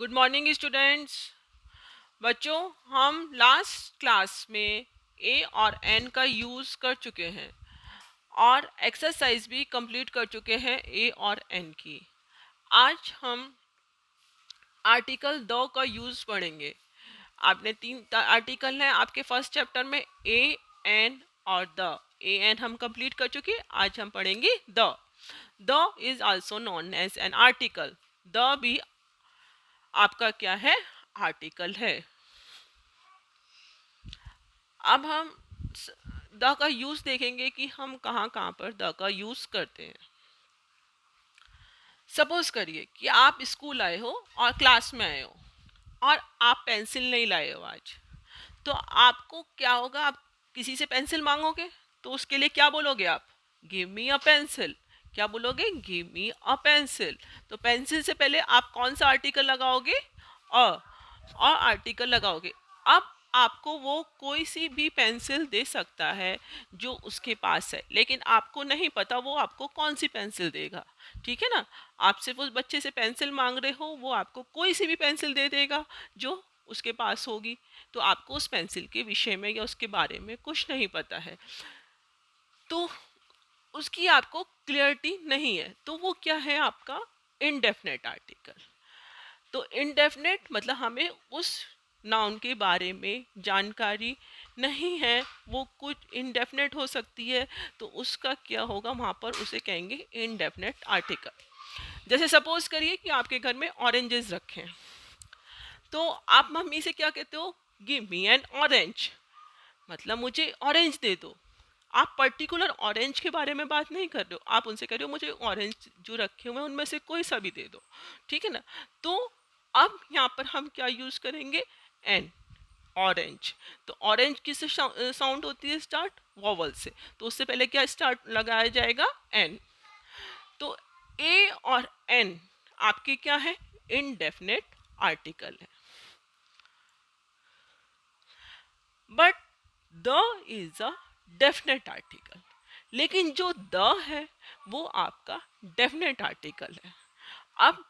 Good morning students. बच्चों, हम last class में ए और एन का यूज़ कर चुके हैं और एक्सरसाइज भी कंप्लीट कर चुके हैं ए और एन की। आज हम आर्टिकल द का यूज़ पढ़ेंगे। आपने तीन आर्टिकल हैं आपके फर्स्ट चैप्टर में, ए एन और द। ए एन हम कंप्लीट कर चुके, आज हम पढ़ेंगे the. The is also known as an article. The भी आपका क्या है? आर्टिकल है। अब हम द का यूज देखेंगे कि हम कहाँ कहाँ पर द का यूज करते हैं। सपोज करिए कि आप स्कूल आए हो और क्लास में आए हो और आप पेंसिल नहीं लाए हो आज। तो आपको क्या होगा? आप किसी से पेंसिल मांगोगे तो उसके लिए क्या बोलोगे आप? Give me a pencil. क्या बोलोगे? Give me a pencil. तो पेंसिल से पहले आप कौन सा आर्टिकल लगाओगे? अ। और आर्टिकल लगाओगे। अब आपको वो कोई सी भी पेंसिल दे सकता है जो उसके पास है, लेकिन आपको नहीं पता वो आपको कौन सी पेंसिल देगा। ठीक है ना? आप सिर्फ उस बच्चे से पेंसिल मांग रहे हो, वो आपको कोई सी भी पेंसिल दे देगा जो उसके पास होगी। तो आपको उस पेंसिल के विषय में या उसके बारे में कुछ नहीं पता है, तो उसकी आपको क्लियरिटी नहीं है। तो वो क्या है? आपका इनडेफिनेट आर्टिकल। तो इनडेफिनेट मतलब हमें उस नाउन के बारे में जानकारी नहीं है, वो कुछ इनडेफिनेट हो सकती है, तो उसका क्या होगा? वहाँ पर उसे कहेंगे इनडेफिनेट आर्टिकल। जैसे सपोज करिए कि आपके घर में ऑरेंजेस रखे हैं, तो आप मम्मी से क्या कहते हो? Give me N orange. मतलब मुझे ऑरेंज दे दो। आप पर्टिकुलर ऑरेंज के बारे में बात नहीं कर रहे हो, आप उनसे कह रहे हो मुझे ऑरेंज जो रखे हुए हैं उनमें से कोई सा भी दे दो। ठीक है ना? तो अब यहाँ पर हम क्या यूज करेंगे? एन। ऑरेंज। तो ऑरेंज किससे साउंड होती है? स्टार्ट वॉवल से। तो उससे पहले क्या स्टार्ट लगाया जाएगा? एन। तो ए और एन आपके क्या है? इनडेफिनेट आर्टिकल है। But the is a definite article. लेकिन जो द है वो आपका डेफिनेट आर्टिकल है। अब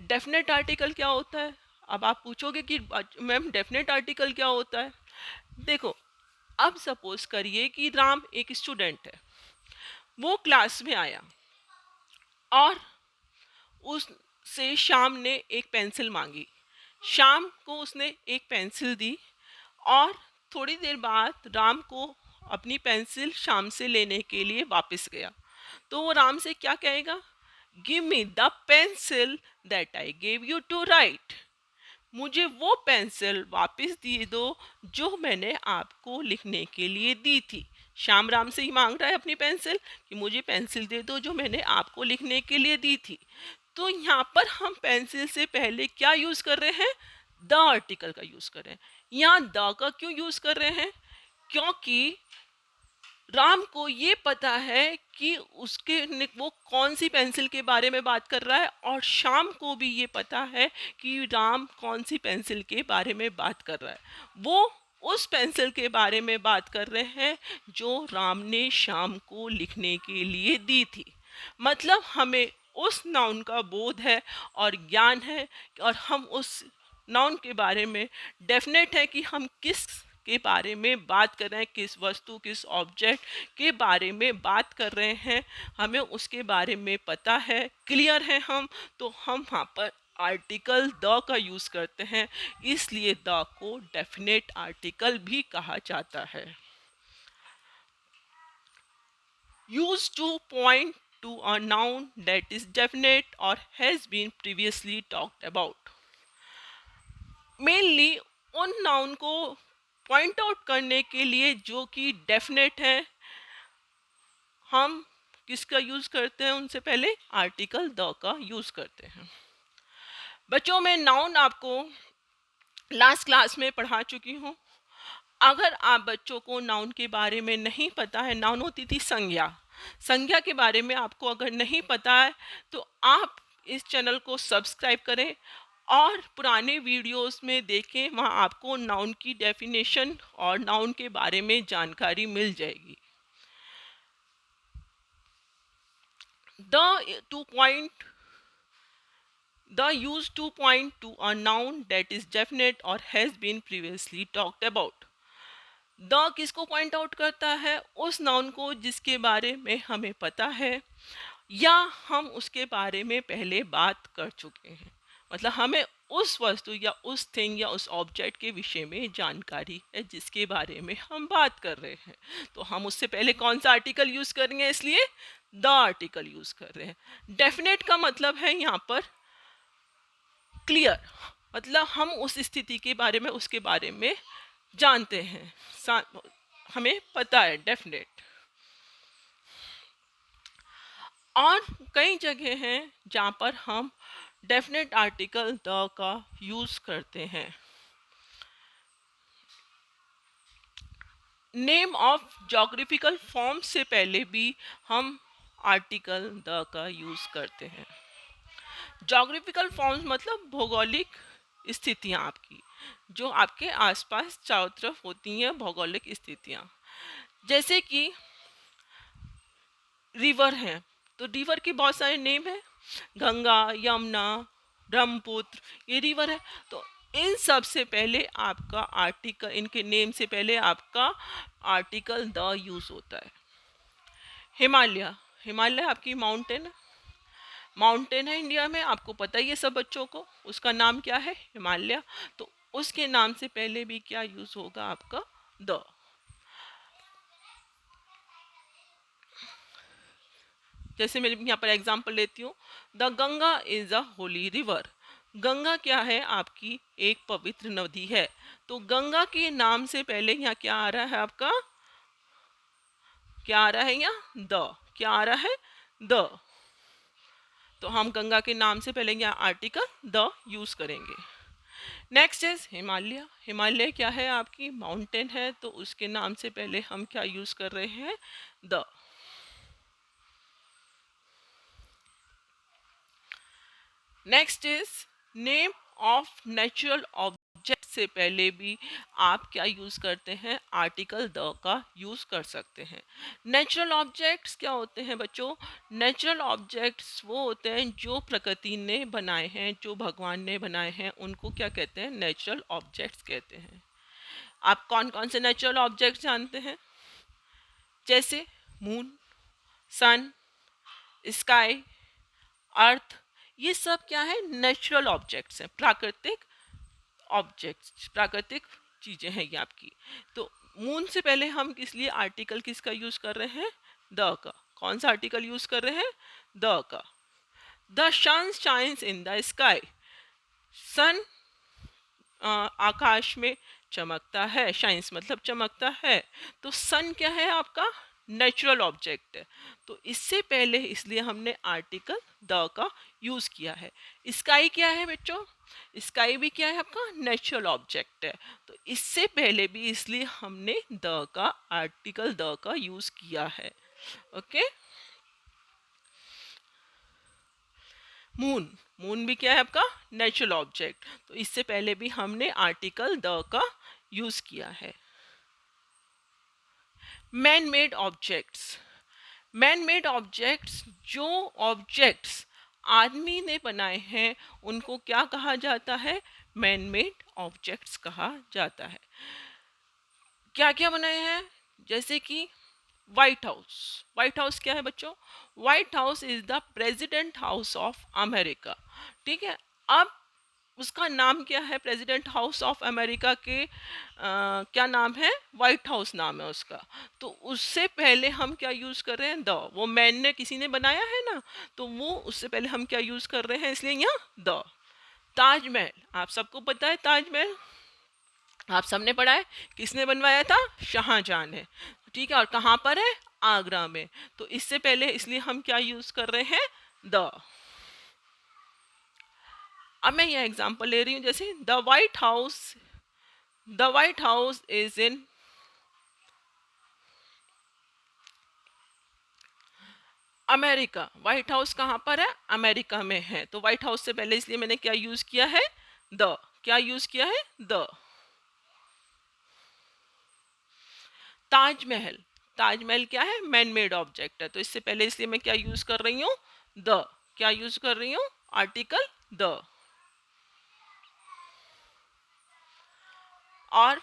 डेफिनेट आर्टिकल क्या होता है? अब आप पूछोगे कि मैम डेफिनेट आर्टिकल क्या होता है? देखो, अब सपोज करिए कि राम एक स्टूडेंट है। वो क्लास में आया और उससे शाम ने एक पेंसिल मांगी। शाम को उसने एक पेंसिल दी और थोड़ी देर बाद राम को अपनी पेंसिल शाम से लेने के लिए वापस गया। तो वो राम से क्या कहेगा? Give me the pencil that I gave you to write. मुझे वो पेंसिल वापस दे दो जो मैंने आपको लिखने के लिए दी थी। श्याम राम से ही मांग रहा है अपनी पेंसिल कि मुझे पेंसिल दे दो जो मैंने आपको लिखने के लिए दी थी। तो यहाँ पर हम पेंसिल से पहले क्या यूज कर रहे हैं? द आर्टिकल का यूज कर रहे हैं। यहाँ द का क्यों यूज कर रहे हैं? क्योंकि राम को ये पता है कि वो कौन सी पेंसिल के बारे में बात कर रहा है, और शाम को भी ये पता है कि राम कौन सी पेंसिल के बारे में बात कर रहा है। वो उस पेंसिल के बारे में बात कर रहे हैं जो राम ने शाम को लिखने के लिए दी थी। मतलब हमें उस नाउन का बोध है और ज्ञान है, और हम उस नाउन के बारे में डेफिनेट है कि हम किस के बारे में बात कर रहे हैं, किस वस्तु किस ऑब्जेक्ट के बारे में बात कर रहे हैं, हमें उसके बारे में पता है, क्लियर है हम। तो हम वहाँ पर आर्टिकल द का यूज़ करते हैं, इसलिए द को डेफिनेट आर्टिकल भी कहा जाता है। Used to point to a noun that is definite or has been previously talked about. Mainly उन नाउन को पॉइंट आउट करने के लिए जो कि डेफिनेट है, हम किसका यूज करते हैं? उनसे पहले आर्टिकल द का यूज करते हैं। बच्चों, मैं नाउन आपको लास्ट क्लास में पढ़ा चुकी हूँ। अगर आप बच्चों को नाउन के बारे में नहीं पता है, नाउन होती थी संज्ञा, संज्ञा के बारे में आपको अगर नहीं पता है तो आप इस चैनल को सब्सक्राइब करें और पुराने वीडियोस में देखें, वहाँ आपको नाउन की डेफिनेशन और नाउन के बारे में जानकारी मिल जाएगी। The two point The use to point to a noun that is definite or has been previously talked about. The किसको पॉइंट आउट करता है? उस नाउन को जिसके बारे में हमें पता है या हम उसके बारे में पहले बात कर चुके हैं। मतलब हमें उस वस्तु या उस थिंग या उस ऑब्जेक्ट के विषय में जानकारी है जिसके बारे में हम बात कर रहे हैं। तो हम उससे पहले कौन सा आर्टिकल यूज करेंगे? इसलिए द आर्टिकल यूज कर रहे हैं। डेफिनेट का मतलब है यहाँ पर क्लियर, मतलब हम उस स्थिति के बारे में उसके बारे में जानते हैं, हमें पता है, डेफिनेट। और कई जगह हैं जहाँ पर हम डेफिनेट आर्टिकल द का यूज करते हैं। नेम ऑफ जोग्राफिकल फॉर्म से पहले भी हम आर्टिकल द का यूज करते हैं। जोग्राफिकल फॉर्म्स मतलब भौगोलिक स्थितियाँ आपकी, जो आपके आसपास चारों तरफ होती हैं, भौगोलिक स्थितियाँ। जैसे कि रिवर हैं, तो रिवर के बहुत सारे नेम हैं, गंगा, यमुना, ब्रह्मपुत्र, ये रिवर है। तो इन सब से पहले आपका आर्टिकल, इनके नेम से पहले आपका आर्टिकल द यूज होता है। हिमालय, हिमालय आपकी माउंटेन, माउंटेन है इंडिया में, आपको पता ही है सब बच्चों को, उसका नाम क्या है? हिमालय। तो उसके नाम से पहले भी क्या यूज होगा? आपका द। जैसे मैं यहाँ पर एग्जांपल लेती हूँ, the Ganga is a Holi river. Ganga क्या है? आपकी एक पवित्र नदी है। तो गंगा के नाम से पहले यहाँ क्या आ रहा है? आपका क्या आ रहा है? यहाँ द। क्या आ रहा है? द। तो हम गंगा के नाम से पहले यहाँ आर्टिकल द यूज करेंगे। Next is Himalaya. हिमालय क्या है? आपकी माउंटेन है, तो उसके नाम से पहले हम क्या यूज कर रहे हैं? The. Next is name of natural object से पहले भी आप क्या यूज करते हैं? आर्टिकल द का यूज कर सकते हैं। नेचुरल ऑब्जेक्ट्स क्या होते हैं बच्चों? नेचुरल ऑब्जेक्ट्स वो होते हैं जो प्रकृति ने बनाए हैं, जो भगवान ने बनाए हैं, उनको क्या कहते हैं? नेचुरल ऑब्जेक्ट्स कहते हैं। आप कौन कौन से नेचुरल ऑब्जेक्ट्स जानते हैं? जैसे मून, सन, स्काई, अर्थ, ये सब क्या है? नेचुरल ऑब्जेक्ट्स हैं, प्राकृतिक ऑब्जेक्ट्स, प्राकृतिक चीजें हैं ये आपकी। तो मून से पहले हम इसलिए आर्टिकल किसका यूज कर रहे हैं? द का। कौन सा आर्टिकल यूज कर रहे हैं? द का। The sun shines in the sky. Sun आकाश में चमकता है, शाइन्स मतलब चमकता है। तो सन क्या है? आपका नेचुरल ऑब्जेक्ट है। तो इससे पहले इसलिए हमने आर्टिकल द का यूज किया है। स्काई क्या है बच्चों? स्काई भी क्या है? आपका नेचुरल ऑब्जेक्ट है। तो इससे पहले भी इसलिए हमने द का, आर्टिकल द का यूज किया है। ओके। मून, मून भी क्या है? आपका नेचुरल ऑब्जेक्ट। तो इससे पहले भी हमने आर्टिकल द का यूज किया है। Man made objects. Man made objects, जो ऑब्जेक्ट्स आदमी ने बनाए हैं उनको क्या कहा जाता है? मैन मेड ऑब्जेक्ट्स कहा जाता है। क्या क्या बनाए हैं? जैसे कि व्हाइट हाउस। व्हाइट हाउस क्या है बच्चों? White house is the president house of America. ठीक है। अब उसका नाम क्या है? प्रेसिडेंट हाउस ऑफ अमेरिका के क्या नाम है? व्हाइट हाउस नाम है उसका। तो उससे पहले हम क्या यूज कर रहे हैं? द। वो मैन ने, किसी ने बनाया है ना, तो वो उससे पहले हम क्या यूज कर रहे हैं? इसलिए यहाँ द। ताजमहल, आप सबको पता है ताजमहल, आप सबने पढ़ा है, किसने बनवाया था? शाहजहां ने। ठीक है। और कहाँ पर है? आगरा में। तो इससे पहले इसलिए हम क्या यूज कर रहे हैं? द। अब मैं यह एग्जांपल ले रही हूँ, जैसे the white house is in America. White house कहाँ पर है? अमेरिका में है। तो व्हाइट हाउस से पहले इसलिए मैंने क्या यूज किया है? द। क्या यूज किया है? द। ताजमहल, ताजमहल क्या है? मैन मेड ऑब्जेक्ट है। तो इससे पहले इसलिए मैं क्या यूज कर रही हूँ? द। क्या यूज कर रही हूँ? Article the. और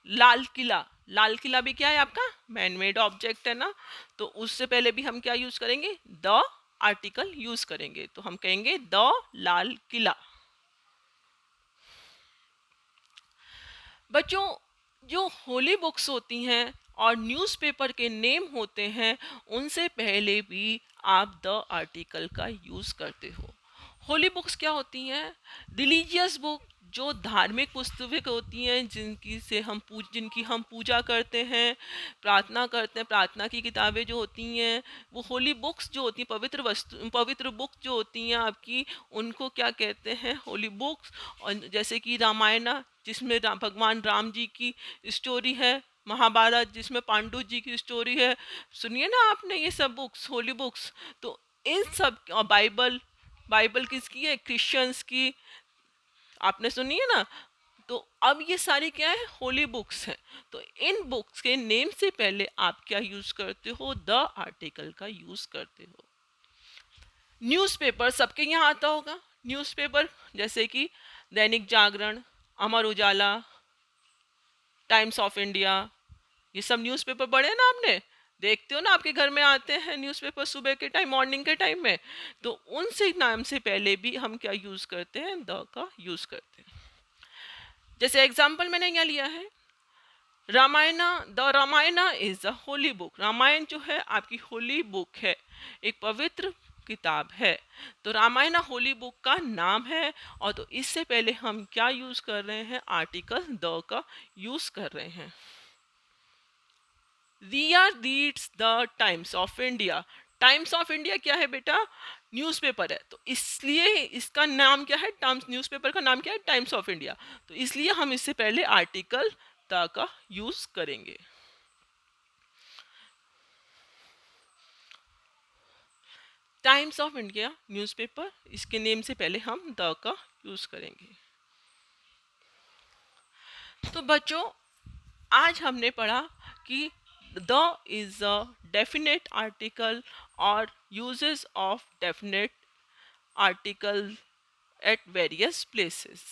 लाल किला, लाल किला भी क्या है आपका मैन मेड ऑब्जेक्ट है ना, तो उससे पहले भी हम क्या यूज करेंगे, द आर्टिकल यूज करेंगे, तो हम कहेंगे द लाल किला। बच्चों, जो होली बुक्स होती हैं और न्यूज़पेपर के नेम होते हैं, उनसे पहले भी आप द आर्टिकल का यूज़ करते हो। होली बुक्स क्या होती हैं, रिलीजियस बुक, जो धार्मिक पुस्तकें होती हैं, जिनकी हम पूजा करते हैं, प्रार्थना करते हैं, प्रार्थना की किताबें जो होती हैं, वो होली बुक्स जो होती हैं, पवित्र बुक जो होती हैं आपकी, उनको क्या कहते हैं, होली बुक्स। और जैसे कि रामायण, जिसमें भगवान राम जी की स्टोरी है, महाभारत जिसमें पांडु जी की स्टोरी है, सुनिए ना आपने ये सब बुक्स, होली बुक्स। तो इन सब, और बाइबल, बाइबल किसकी है, क्रिश्चियंस की, आपने सुनी है ना। तो अब ये सारी क्या है, होली बुक्स हैं। तो इन बुक्स के नेम से पहले आप क्या यूज करते हो, द आर्टिकल का यूज करते हो। न्यूज़पेपर सबके यहाँ आता होगा, न्यूज़पेपर जैसे कि Dainik Jagran, Amar Ujala, times of India, ये सब न्यूज़पेपर पढ़े ना आपने, देखते हो ना आपके घर में आते हैं न्यूज़पेपर सुबह के टाइम, मॉर्निंग के टाइम में। तो उनसे नाम से पहले भी हम क्या यूज़ करते हैं, द का यूज़ करते हैं। जैसे एग्जाम्पल मैंने यहाँ लिया है, Ramayana, the Ramayana is a holy book, Ramayana जो है आपकी होली बुक है, एक पवित्र किताब है। तो रामायण होली बुक का नाम है, और तो इससे पहले हम क्या यूज कर रहे हैं, आर्टिकल द का यूज कर रहे हैं। Riya reads the Times of India, Times of India क्या है बेटा, न्यूज़पेपर है, तो इसलिए इसका नाम क्या है, टाइम्स, न्यूज़पेपर का नाम क्या है, टाइम्स ऑफ इंडिया। तो इसलिए हम इससे पहले आर्टिकल द का यूज करेंगे। टाइम्स ऑफ इंडिया न्यूज़पेपर, इसके नेम से पहले हम द का यूज करेंगे। तो बच्चों, आज हमने पढ़ा कि the is a definite article और uses of definite article at various places.